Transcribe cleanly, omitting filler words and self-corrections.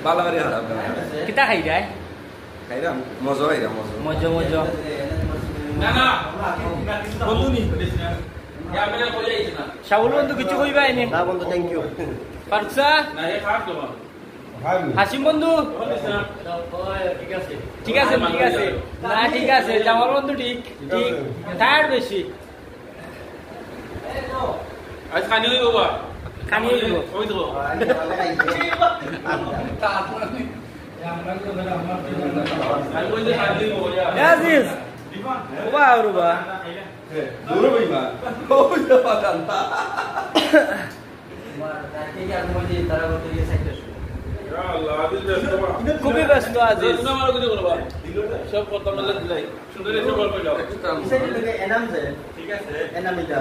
বালাবাড়ি হারাম কিতা খাই যায় খাইরাম মজা খাইরাম মজা মজা না না বন্ধু নি ক্যামেরা কই যাইছ না শাহুল বন্ধু কিছু কইবা এনে না বন্ধু থ্যাংক ইউ পারছা না হে খারাপ তোমার হাসিম বন্ধু ঠিক আছে ঠিক আছে না ঠিক আছে জামাল বন্ধু ঠিক ঠিক টায়ার বেশি আজ খানি হইব বা খানি হইব ওই তো আই বই যে খানি হইব আজিজ ওবা রুবা দূর বইমা ও জানতা আল্লাহ আদিল ব্যস্ত বা খুবই ব্যস্ত আজিজ তুমি আমার কিছু করবা সব কথা মেলে দিলাই সুন্দর এসে বল কইলাও কিসে লাগে এনাম যে ঠিক আছে এনাম এটা